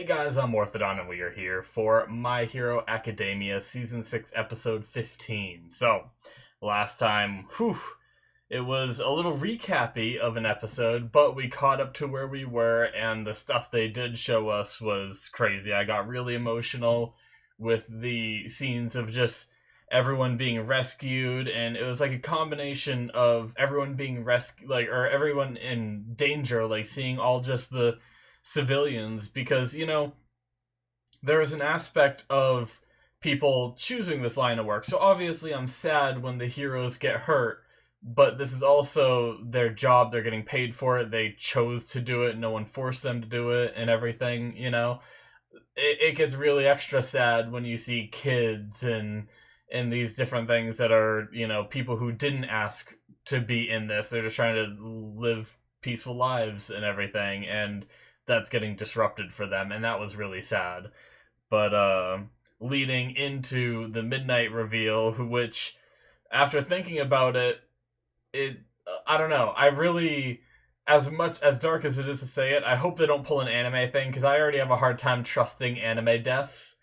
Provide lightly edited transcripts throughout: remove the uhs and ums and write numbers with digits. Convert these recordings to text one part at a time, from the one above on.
Hey guys, I'm Morthadon and we are here for My Hero Academia Season 6 Episode 15. So, last time, it was a little recappy of an episode, but we caught up to where we were and the stuff they did show us was crazy. I got really emotional with the scenes of just everyone being rescued, and it was like a combination of everyone being rescued, or everyone in danger, seeing all just the civilians, because there is an aspect of people choosing this line of work. So obviously I'm sad when the heroes get hurt, but this is also their job. They're getting paid for it. They chose to do it. No one forced them to do it and everything. It gets really extra sad when you see kids and these different things that are, people who didn't ask to be in this. They're just trying to live peaceful lives and everything, and that's getting disrupted for them, and that was really sad. But leading into the midnight reveal, which, after thinking about it, I don't know. I really, as much as dark as it is to say it, I hope they don't pull an anime thing, because I already have a hard time trusting anime deaths.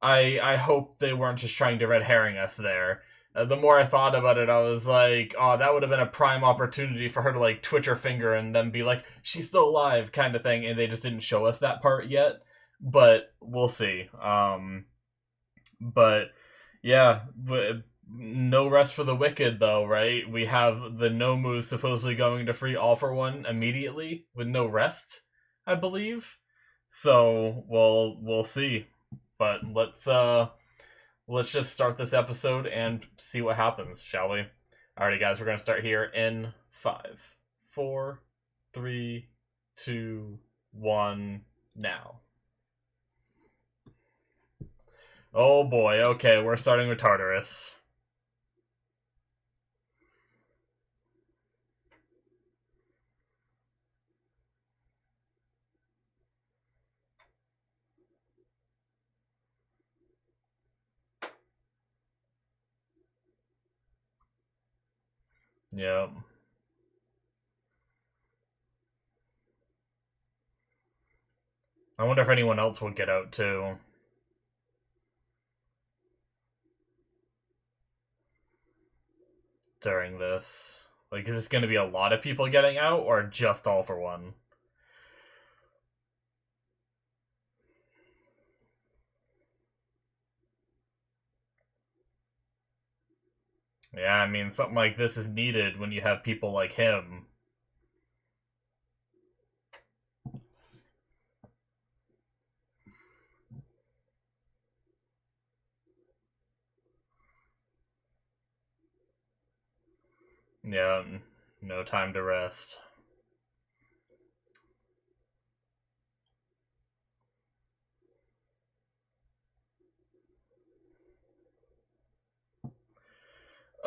I hope they weren't just trying to red herring us there. The more I thought about it, I was like, oh, that would have been a prime opportunity for her to, twitch her finger and then be like, she's still alive, kind of thing, and they just didn't show us that part yet. But we'll see. But, yeah, no rest for the wicked, though, right? We have the Nomu supposedly going to free All for One immediately, with no rest, I believe. So, we'll see. But let's just start this episode and see what happens, shall we? Alrighty, guys, we're going to start here in 5, 4, 3, 2, 1, now. Oh boy, okay, we're starting with Tartarus. Yep. I wonder if anyone else will get out, too. During this. Is this going to be a lot of people getting out, or just All for One? Yeah, I mean, something like this is needed when you have people like him. Yeah, no time to rest.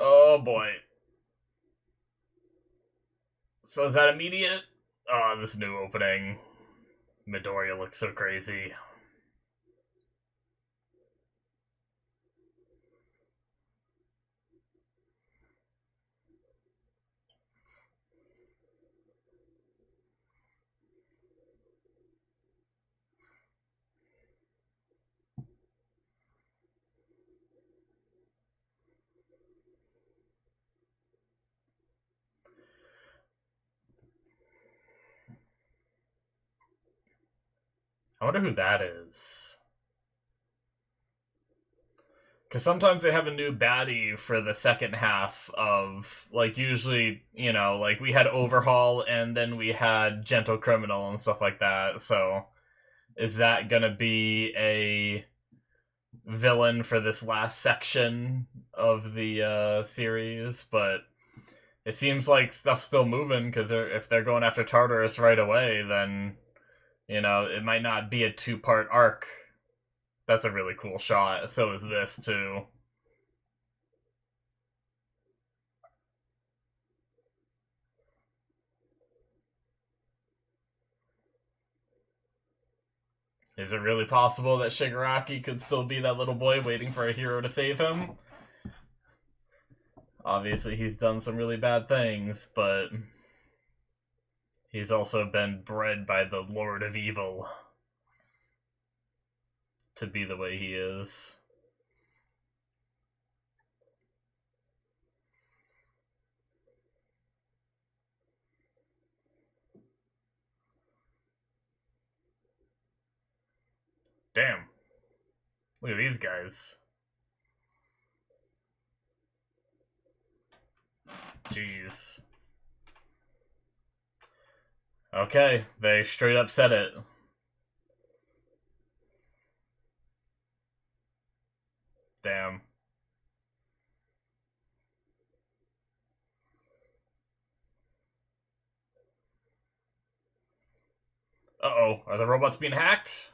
Oh boy. So is that immediate? Oh, this new opening. Midoriya looks so crazy. I wonder who that is. Because sometimes they have a new baddie for the second half of, usually, we had Overhaul and then we had Gentle Criminal and stuff like that. So, is that gonna be a villain for this last section of the series? But it seems like stuff's still moving, because if they're going after Tartarus right away, then, it might not be a 2-part arc. That's a really cool shot. So is this, too. Is it really possible that Shigaraki could still be that little boy waiting for a hero to save him? Obviously, he's done some really bad things, but he's also been bred by the Lord of Evil. to be the way he is. Damn. Look at these guys. Jeez. Okay, they straight up said it. Damn. Uh-oh, are the robots being hacked?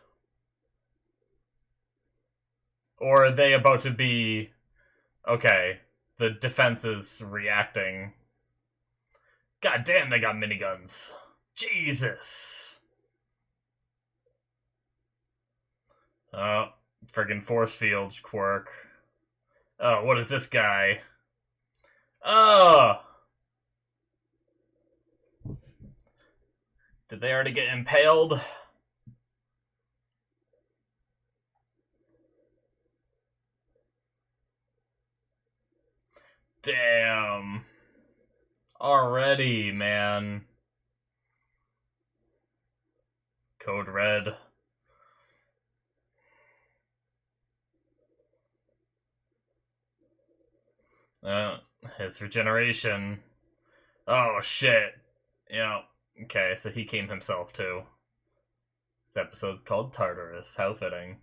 Or are they about to be... Okay, the defense is reacting. God damn, they got miniguns. Jesus! Oh, friggin' force field quirk. Oh, what is this guy? Oh! Did they already get impaled? Damn. Already, man. Code Red. His regeneration. Oh, shit. Yeah. Okay, so he came himself, too. This episode's called Tartarus. How fitting.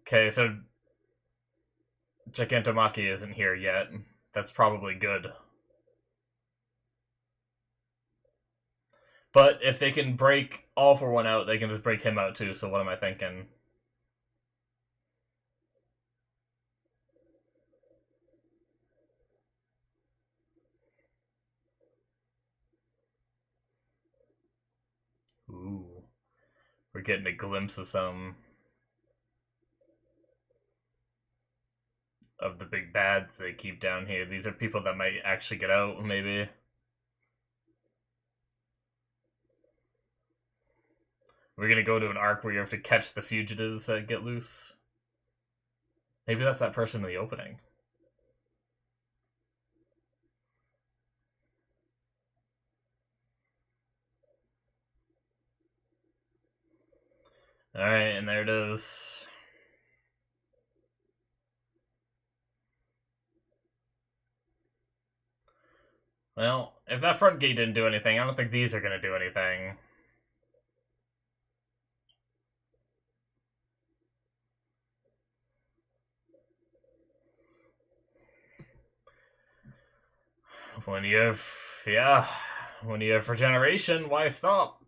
Okay, so Gigantomachia isn't here yet. That's probably good. But if they can break All For One out, they can just break him out too, so what am I thinking? Ooh. We're getting a glimpse of some... of the big bads they keep down here. These are people that might actually get out, maybe. We're gonna go to an arc where you have to catch the fugitives that get loose. Maybe that's that person in the opening. Alright, and there it is. Well, if that front gate didn't do anything, I don't think these are gonna do anything. When you have... yeah. When you have regeneration, why stop?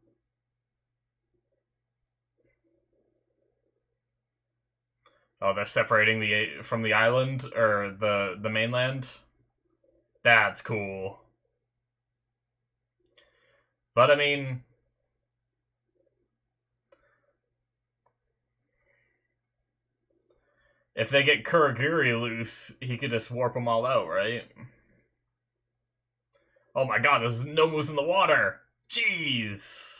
Oh, they're separating from the island, or the mainland? That's cool. But, I mean... if they get Kuragiri loose, he could just warp them all out, right? Oh my god, there's Nomus in the water! Jeez!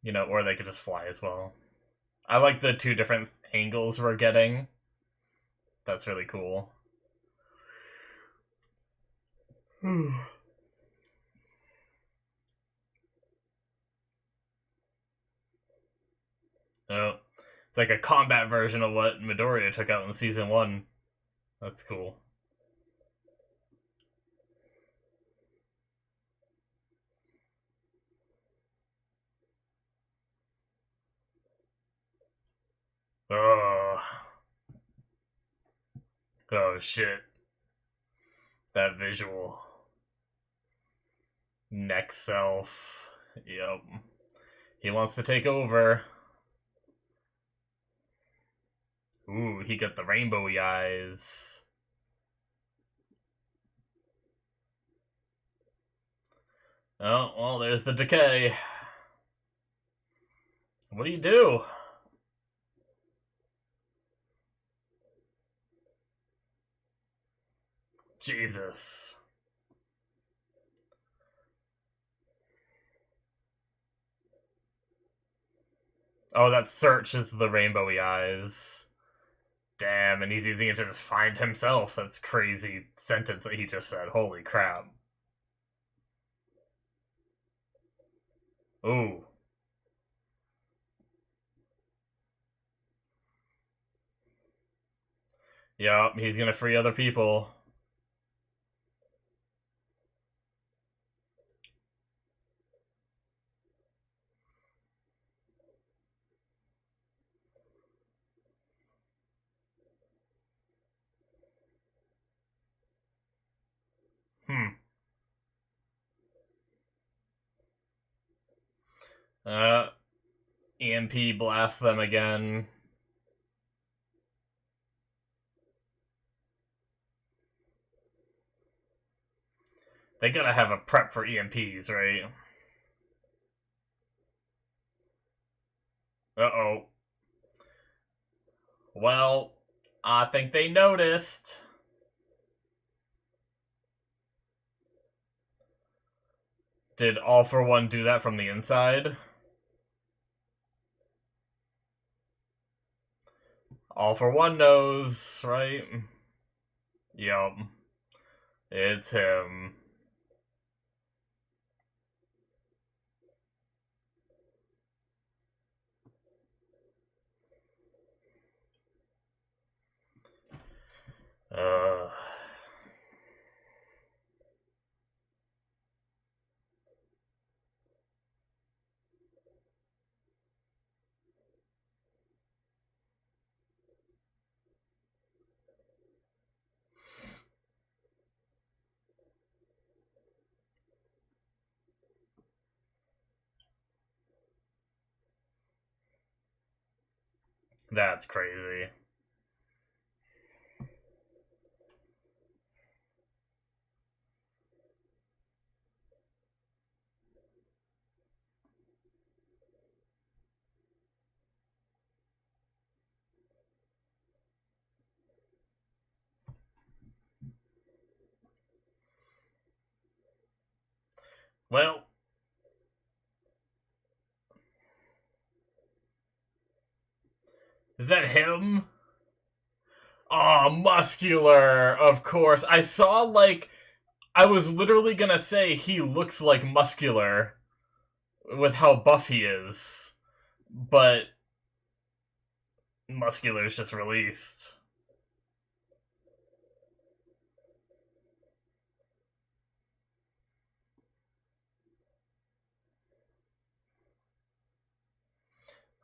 You know, or they could just fly as well. I like the two different angles we're getting. That's really cool. Oh, it's like a combat version of what Midoriya took out in Season 1. That's cool. Oh. Oh, shit. That visual. Next self. Yep. He wants to take over. Ooh, he got the rainbowy eyes. Oh, well, there's the decay. What do you do? Jesus. Oh, that search is the rainbowy eyes. Damn, and he's using it to just find himself. That's crazy sentence that he just said. Holy crap. Ooh. Yup, he's gonna free other people. Hmm. EMP blasts them again. They gotta have a prep for EMPs, right? Uh-oh. Well, I think they noticed. Did All for One do that from the inside? All for One knows, right? Yup. It's him. Uh... That's crazy. Well, is that him? Oh, muscular, of course. I saw, like, I was literally gonna say he looks like muscular with how buff he is, but muscular's just released.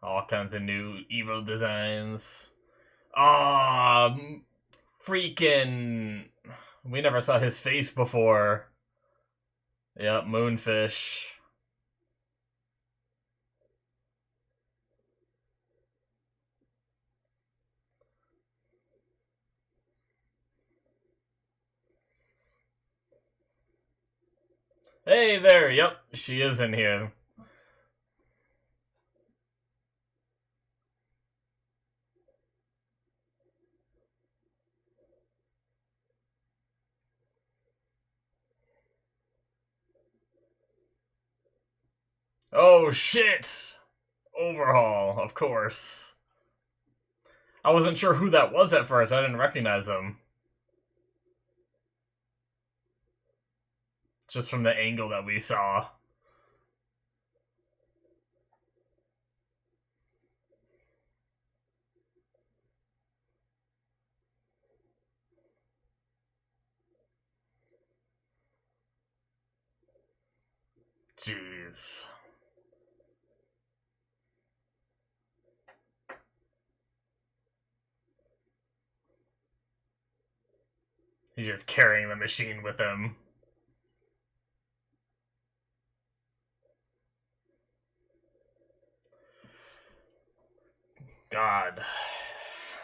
All kinds of new evil designs. Ah, freaking. We never saw his face before. Yep, Moonfish. Hey there, yep, she is in here. Oh shit! Overhaul, of course. I wasn't sure who that was at first, I didn't recognize him. Just from the angle that we saw. Jeez. He's just carrying the machine with him. God.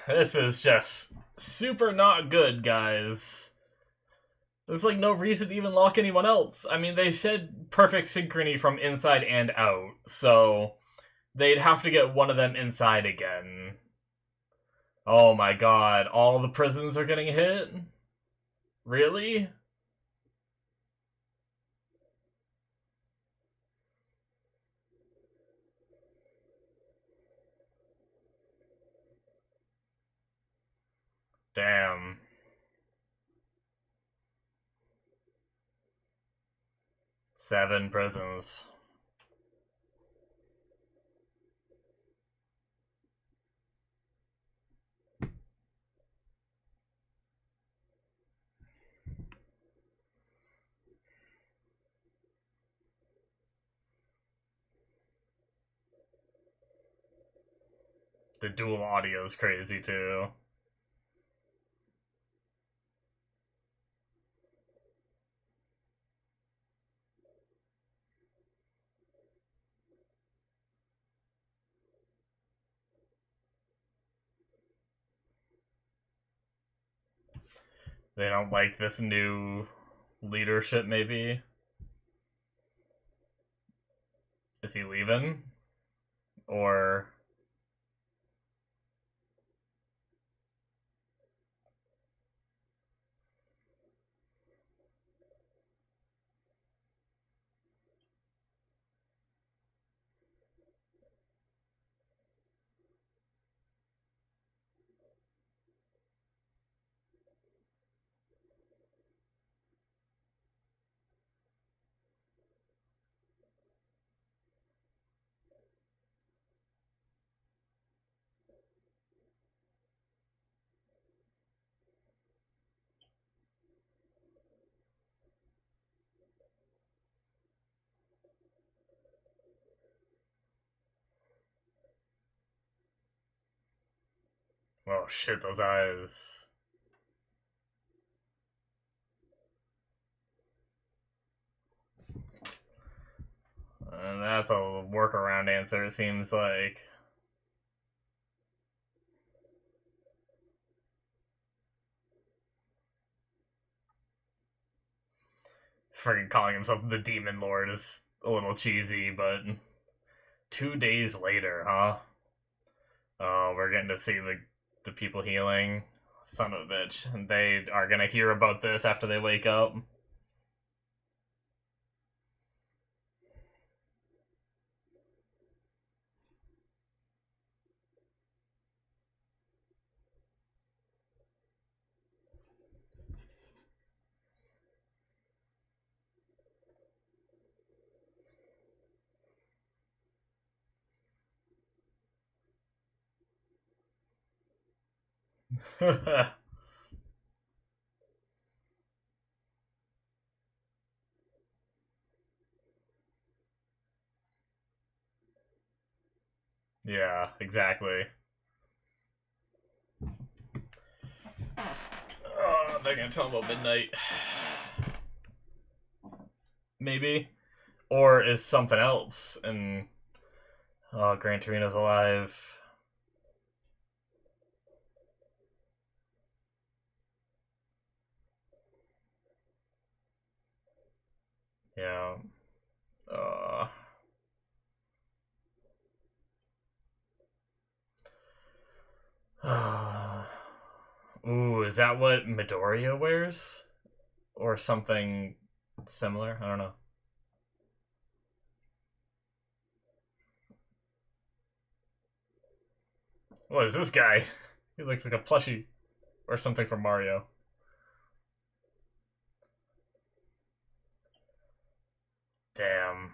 This is just super not good, guys. There's like no reason to even lock anyone else. I mean, they said perfect synchrony from inside and out, so they'd have to get one of them inside again. Oh my god, all the prisons are getting hit? Really? Damn. Seven prisons. The dual audio is crazy too. They don't like this new leadership, maybe? Is he leaving? Or... oh shit, those eyes. And that's a workaround answer, it seems like. Freaking calling himself the Demon Lord is a little cheesy, but 2 days later, huh? Oh, we're getting to see the people healing. Son of a bitch. They are gonna hear about this after they wake up. Yeah, exactly. Oh, they're gonna tell him about midnight. Maybe. Or is something else, and oh, Gran Torino's alive. Yeah. Uh, Ooh, is that what Midoriya wears? Or something similar? I don't know. What is this guy? He looks like a plushie or something from Mario. Damn.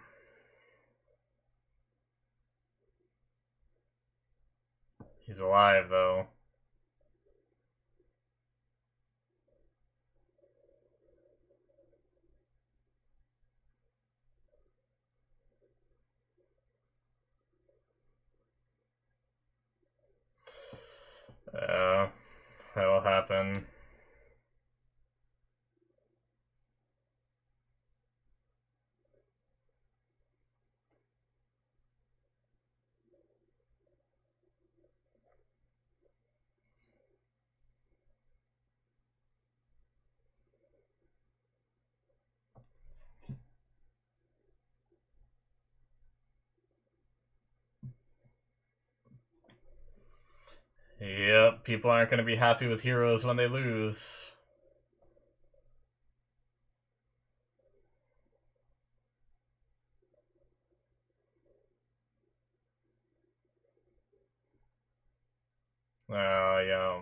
He's alive, though. That'll happen. Yep, people aren't going to be happy with heroes when they lose. Yeah.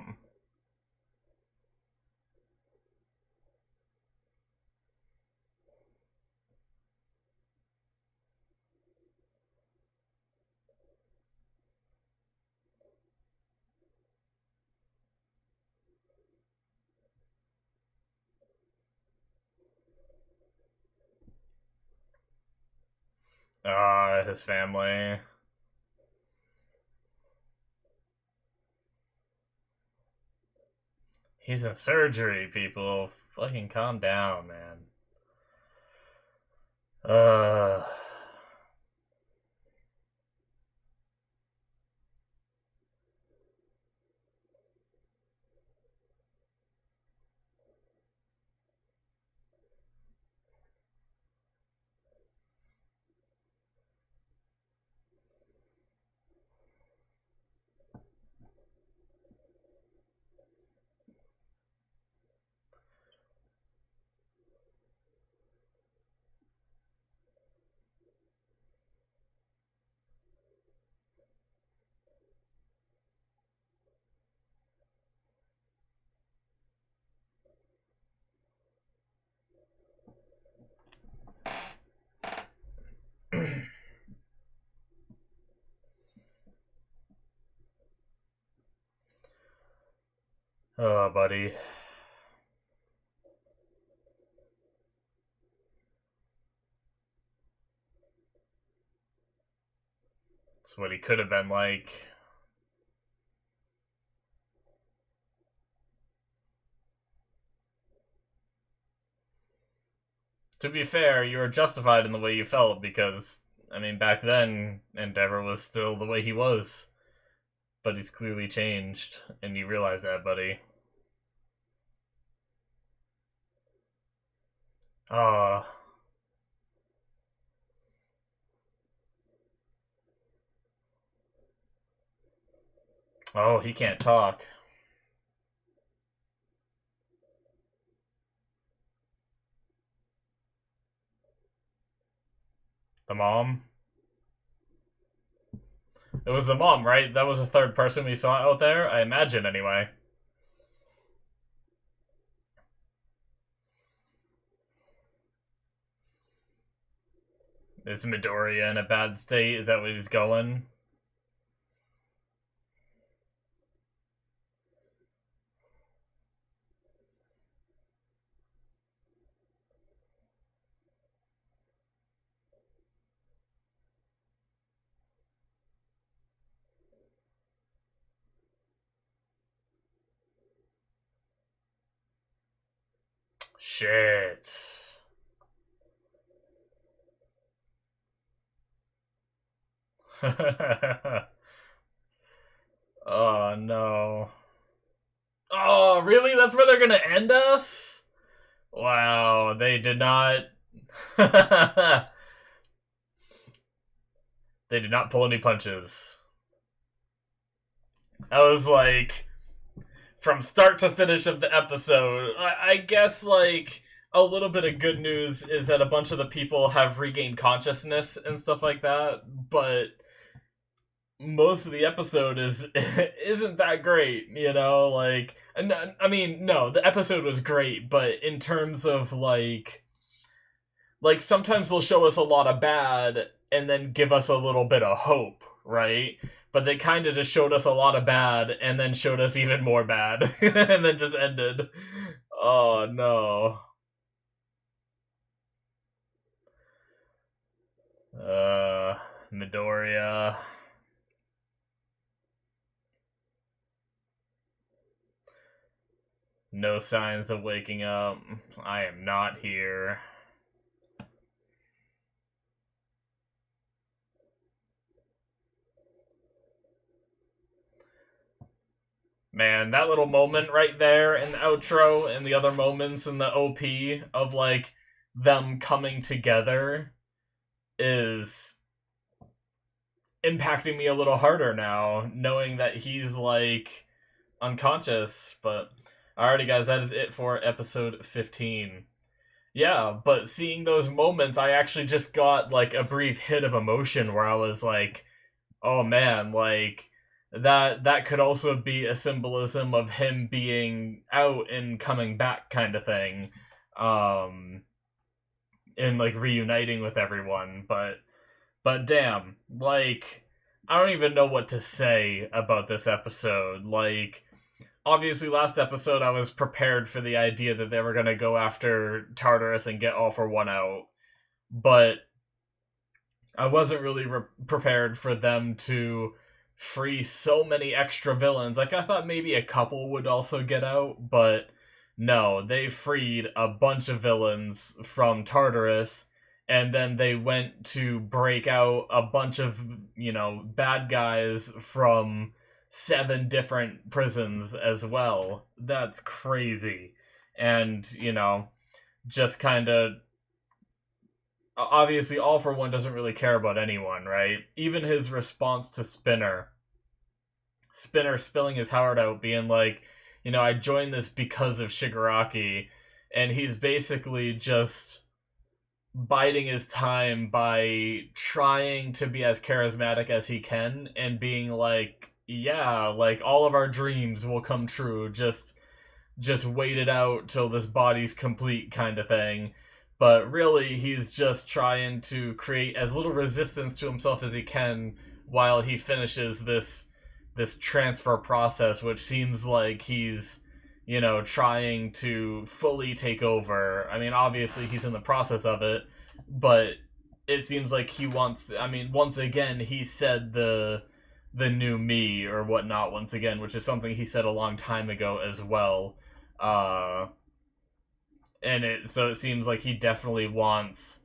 His family. He's in surgery, people. Fucking calm down, man. Uh. Oh, buddy. That's what he could have been like. To be fair, you were justified in the way you felt because, I mean, back then, Endeavor was still the way he was. But he's clearly changed, and you realize that, buddy. Ah. Oh, he can't talk. The mom? It was the mom, right? That was the third person we saw out there? I imagine, anyway. Is Midoriya in a bad state? Is that where he's going? Shit. Oh, no. Oh, really? That's where they're gonna end us? Wow, they did not... They did not pull any punches. I was like... From start to finish of the episode, I guess, like, a little bit of good news is that a bunch of the people have regained consciousness and stuff like that, but most of the episode isn't that great, you know? Like, I mean, no, the episode was great, but in terms of, like, sometimes they'll show us a lot of bad and then give us a little bit of hope, right? But they kind of just showed us a lot of bad and then showed us even more bad and then just ended. Oh, no. Midoriya. No signs of waking up. I am not here. Man, that little moment right there in the outro and the other moments in the OP of, like, them coming together is impacting me a little harder now, knowing that he's, like, unconscious. But alrighty, guys, that is it for episode 15. Yeah, but seeing those moments, I actually just got like a brief hit of emotion where I was like, oh man, like that could also be a symbolism of him being out and coming back kind of thing. Um and like reuniting with everyone, but damn, like I don't even know what to say about this episode. Like obviously last episode I was prepared for the idea that they were going to go after Tartarus and get All for One out, but I wasn't really prepared for them to free so many extra villains. Like I thought maybe a couple would also get out, but no, they freed a bunch of villains from Tartarus, and then they went to break out a bunch of, bad guys from 7 different prisons as well. That's crazy. And, just kind of obviously All for One doesn't really care about anyone, right? Even his response to Spinner spilling his heart out, being like, I joined this because of Shigaraki, and he's basically just biding his time by trying to be as charismatic as he can and being like, yeah, like all of our dreams will come true, just wait it out till this body's complete kind of thing. But really, he's just trying to create as little resistance to himself as he can while he finishes this transfer process, which seems like he's, trying to fully take over. I mean, obviously he's in the process of it, but it seems like he wants, I mean, once again, he said the new me or whatnot once again, which is something he said a long time ago as well. So it seems like he definitely wants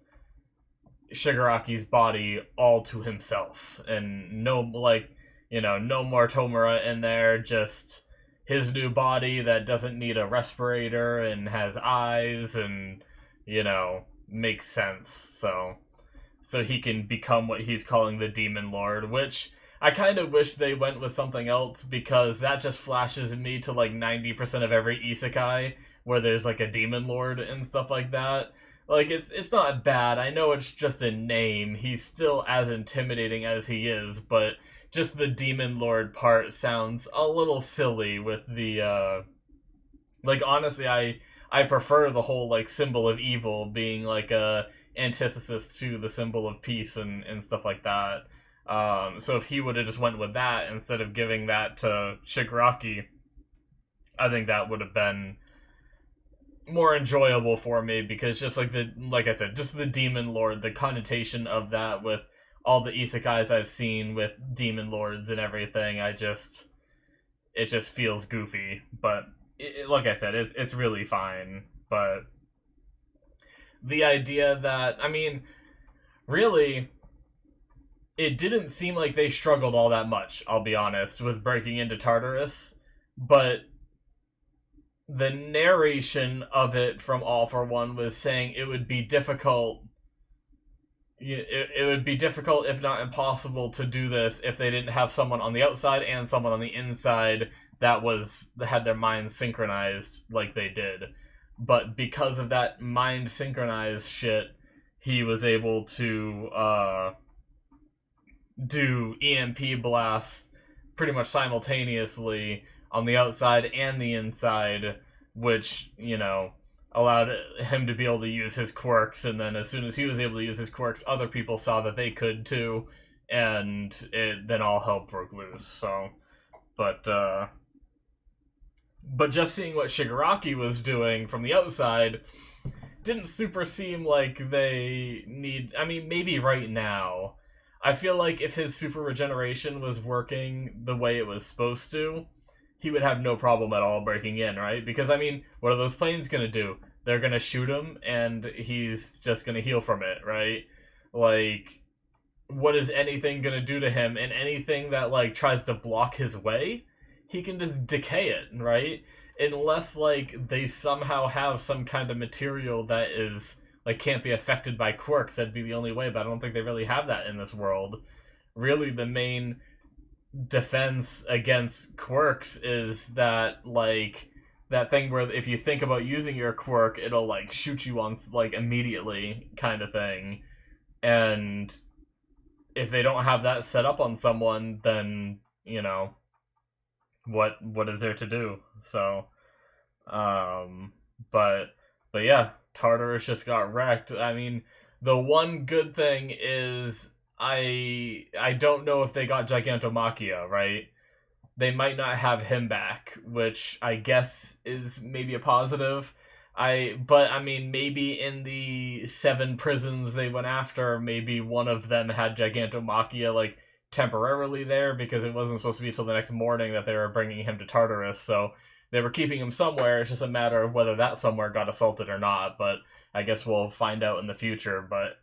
Shigaraki's body all to himself, and no, no more Tomura in there, just his new body that doesn't need a respirator and has eyes and, makes sense. So he can become what he's calling the Demon Lord, which I kind of wish they went with something else, because that just flashes me to like 90% of every isekai where there's like a Demon Lord and stuff like that. Like it's not bad. I know it's just a name. He's still as intimidating as he is, but just the Demon Lord part sounds a little silly with the like honestly I prefer the whole like symbol of evil being like a antithesis to the symbol of peace and stuff like that. So if he would have just went with that instead of giving that to Shigaraki, I think that would have been more enjoyable for me, because just like I said, just the Demon Lord, the connotation of that with all the isekais I've seen with demon lords and everything, it just feels goofy. But like I said, it's really fine. But the idea that, I mean, really, it didn't seem like they struggled all that much, I'll be honest, with breaking into Tartarus, but the narration of it from All for One was saying it would be difficult. It would be difficult, if not impossible, to do this if they didn't have someone on the outside and someone on the inside that had their minds synchronized like they did. But because of that mind synchronized shit, he was able to do EMP blasts pretty much simultaneously on the outside and the inside, which, allowed him to be able to use his quirks, and then as soon as he was able to use his quirks, other people saw that they could too, and then all hell broke loose. So, but just seeing what Shigaraki was doing from the outside didn't super seem like they need, I mean, maybe right now. I feel like if his super regeneration was working the way it was supposed to, he would have no problem at all breaking in, right? Because, I mean, what are those planes going to do? They're going to shoot him, and he's just going to heal from it, right? Like, what is anything going to do to him? And anything that, like, tries to block his way, he can just decay it, right? Unless, like, they somehow have some kind of material that is, like, can't be affected by quirks, that'd be the only way, but I don't think they really have that in this world. Really, the main defense against quirks is that, like, that thing where if you think about using your quirk, it'll, like, shoot you on, like, immediately kind of thing. And if they don't have that set up on someone, then, you know, what is there to do? So, um, but yeah, Tartarus just got wrecked. I mean, the one good thing is I don't know if they got Gigantomachia, right? They might not have him back, which I guess is maybe a positive. But I mean, maybe in the 7 prisons they went after, maybe one of them had Gigantomachia, like, temporarily there, because it wasn't supposed to be until the next morning that they were bringing him to Tartarus, so they were keeping him somewhere. It's just a matter of whether that somewhere got assaulted or not, but I guess we'll find out in the future. But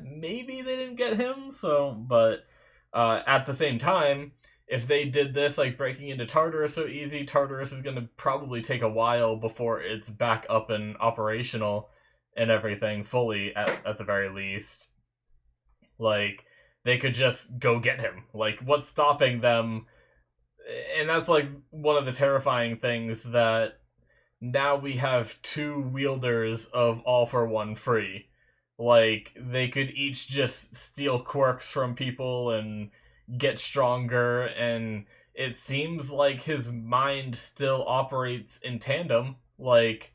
maybe they didn't get him, so, but at the same time, if they did this, like, breaking into Tartarus so easy, Tartarus is going to probably take a while before it's back up and operational and everything fully, at the very least. Like, they could just go get him. Like, what's stopping them? And that's, like, one of the terrifying things, that now we have 2 wielders of All for One free. Like, they could each just steal quirks from people and get stronger, and it seems like his mind still operates in tandem. Like,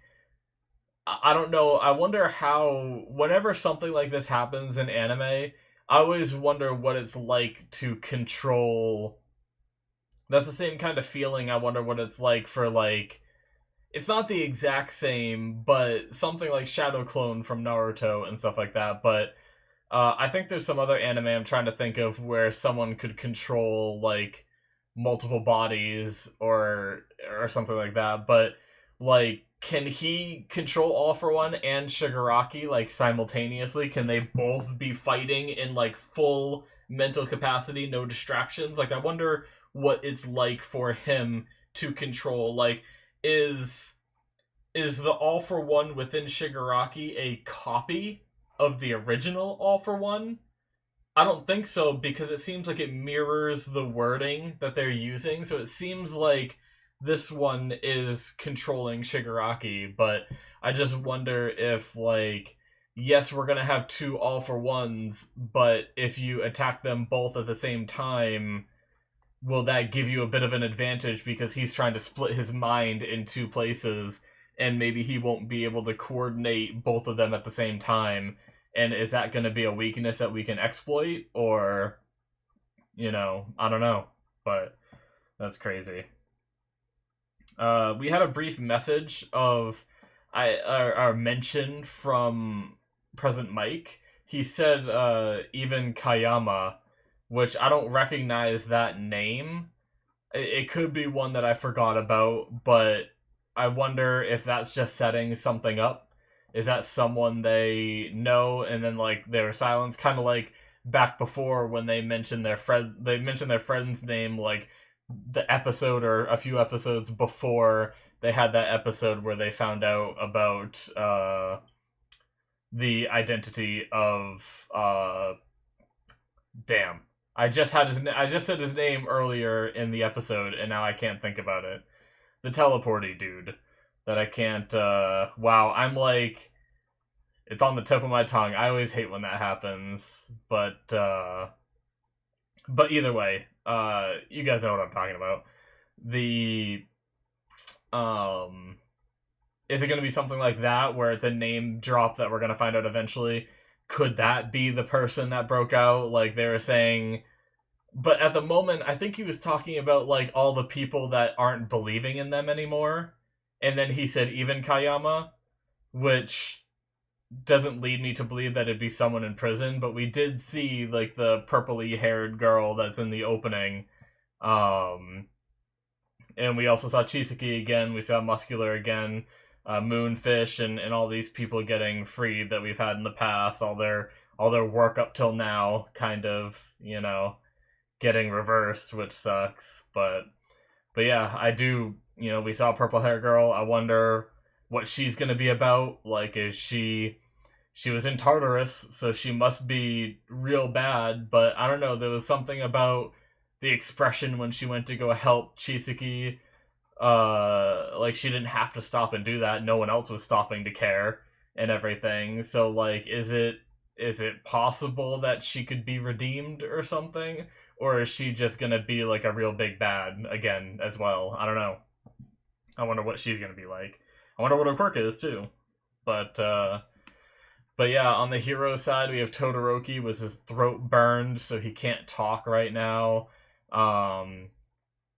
I don't know, I wonder how, whenever something like this happens in anime, I always wonder what it's like to control. That's the same kind of feeling I wonder what it's like for, like, it's not the exact same, but something like Shadow Clone from Naruto and stuff like that, but I think there's some other anime I'm trying to think of where someone could control, like, multiple bodies or something like that. But, like, can he control All for One and Shigaraki, like, simultaneously? Can they both be fighting in, like, full mental capacity, no distractions? Like, I wonder what it's like for him to control. Like, is the All for One within Shigaraki a copy of the original All for One? I don't think so, because it seems like it mirrors the wording that they're using, so it seems like this one is controlling Shigaraki, but I just wonder if, like, yes, we're gonna have 2 All for Ones, but if you attack them both at the same time, will that give you a bit of an advantage, because he's trying to split his mind in 2 places, and maybe he won't be able to coordinate both of them at the same time. And is that going to be a weakness that we can exploit? Or, you know, I don't know. But that's crazy. We had a brief message of our mention from President Mike. He said even Kayama, which I don't recognize that name. It could be one that I forgot about, but I wonder if that's just setting something up. Is that someone they know and then, like, they were silenced? Kind of like back before when they mentioned their friend's name, like, the episode or a few episodes before they had that episode where they found out about the identity of damn. I just said his name earlier in the episode, and now I can't think about it. The teleporty dude that I can't. Wow, I'm like, it's on the tip of my tongue. I always hate when that happens, but either way, you guys know what I'm talking about. The is it going to be something like that where it's a name drop that we're going to find out eventually? Could that be the person that broke out? Like, they were saying, but at the moment, I think he was talking about, like, all the people that aren't believing in them anymore. And then he said even Kayama, which doesn't lead me to believe that it'd be someone in prison, but we did see, like, the purpley haired girl that's in the opening. And we also saw Chisaki again, we saw Muscular again, Moonfish, and all these people getting freed that we've had in the past, all their work up till now kind of, you know, getting reversed, which sucks. But yeah, I do, you know, we saw a purple hair girl. I wonder what she's gonna be about. Like, is she was in Tartarus, so she must be real bad, but I don't know, there was something about the expression when she went to go help Chisaki. Like, she didn't have to stop and do that. No one else was stopping to care and everything. So, like, is it possible that she could be redeemed or something? Or is she just gonna be, like, a real big bad again as well? I don't know. I wonder what she's gonna be like. I wonder what her quirk is, too. But yeah, on the hero side, we have Todoroki with his throat burned, so he can't talk right now.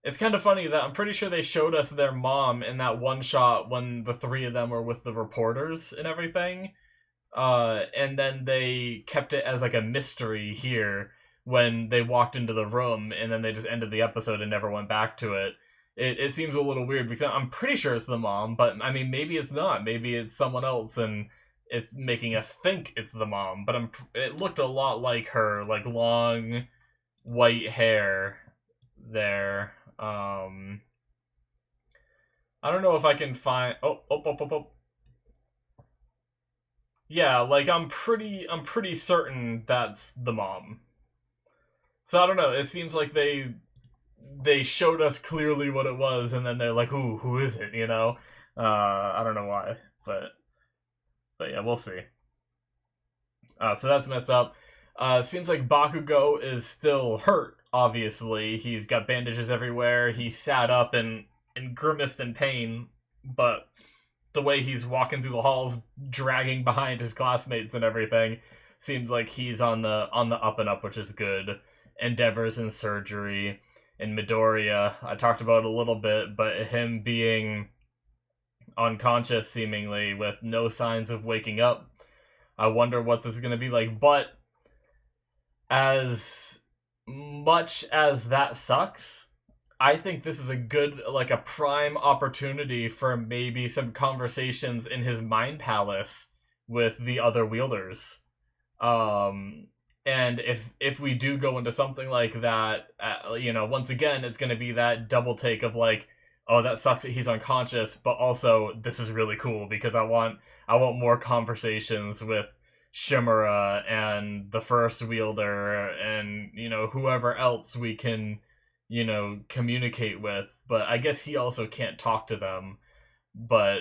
It's kind of funny that I'm pretty sure they showed us their mom in that one shot when the three of them were with the reporters and everything. And then they kept it as, like, a mystery here when they walked into the room, and then they just ended the episode and never went back to it. It seems a little weird, because I'm pretty sure it's the mom, but, I mean, maybe it's not. Maybe it's someone else, and it's making us think it's the mom, but it looked a lot like her, like long white hair there. I don't know if I can find yeah, like I'm pretty certain that's the mom. So I don't know, it seems like they showed us clearly what it was, and then they're like, ooh, who is it, you know? I don't know why, but yeah, we'll see. So that's messed up. Seems like Bakugo is still hurt, obviously. He's got bandages everywhere. He sat up and grimaced in pain, but the way he's walking through the halls, dragging behind his classmates and everything, seems like he's on the up and up, which is good. Endeavor's in surgery. And Midoriya, I talked about it a little bit, but him being unconscious, seemingly, with no signs of waking up. I wonder what this is going to be like, but as much as that sucks, I think this is a good, like, a prime opportunity for maybe some conversations in his mind palace with the other wielders. And if we do go into something like that, you know, once again, it's going to be that double take of, like, oh, that sucks that he's unconscious, but also this is really cool because I want more conversations with Shimura and the first wielder and, you know, whoever else we can, you know, communicate with. But I guess he also can't talk to them, but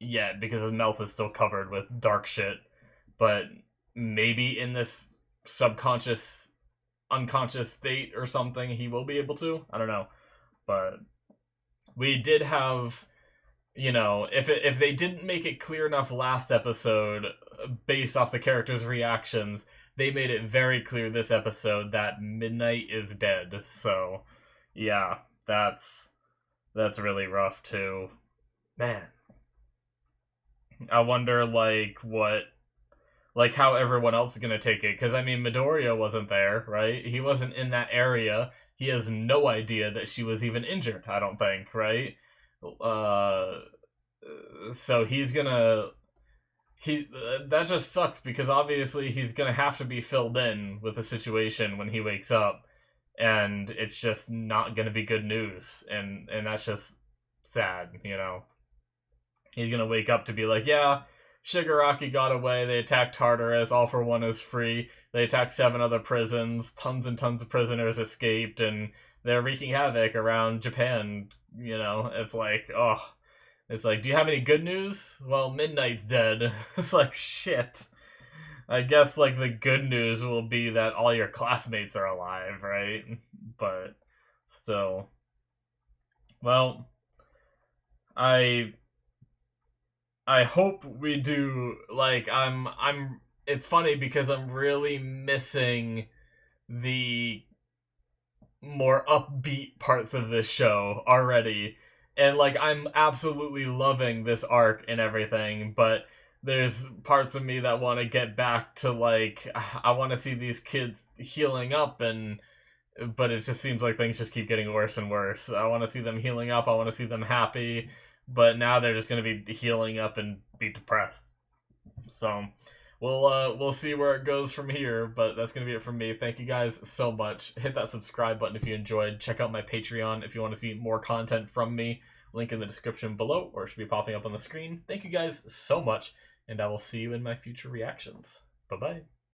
yeah, because his mouth is still covered with dark shit. But maybe in this unconscious state or something, he will be able to. I don't know, but we did have, you know, if they didn't make it clear enough last episode, based off the characters' reactions, they made it very clear this episode that Midnight is dead. So, yeah, that's really rough too. Man, I wonder, like, how everyone else is gonna take it. Because, I mean, Midoriya wasn't there, right? He wasn't in that area. He has no idea that she was even injured, I don't think, right? So he's gonna... that just sucks, because obviously he's gonna have to be filled in with the situation when he wakes up, and it's just not gonna be good news, and that's just sad, you know? He's gonna wake up to be like, yeah, Shigaraki got away, they attacked Tartarus, All for One is free, they attacked 7 other prisons, tons and tons of prisoners escaped, and they're wreaking havoc around Japan, you know? It's like, oh, it's like, do you have any good news? Well, Midnight's dead. It's like, shit. I guess, like, the good news will be that all your classmates are alive, right? But still. Well, I hope we do, like, it's funny because I'm really missing the more upbeat parts of this show already. And, like, I'm absolutely loving this arc and everything, but there's parts of me that want to get back to, like, I want to see these kids healing up, but it just seems like things just keep getting worse and worse. I want to see them healing up, I want to see them happy, but now they're just going to be healing up and be depressed. So, we'll see where it goes from here, but that's going to be it from me. Thank you guys so much. Hit that subscribe button if you enjoyed. Check out my Patreon if you want to see more content from me. Link in the description below, or it should be popping up on the screen. Thank you guys so much, and I will see you in my future reactions. Bye-bye.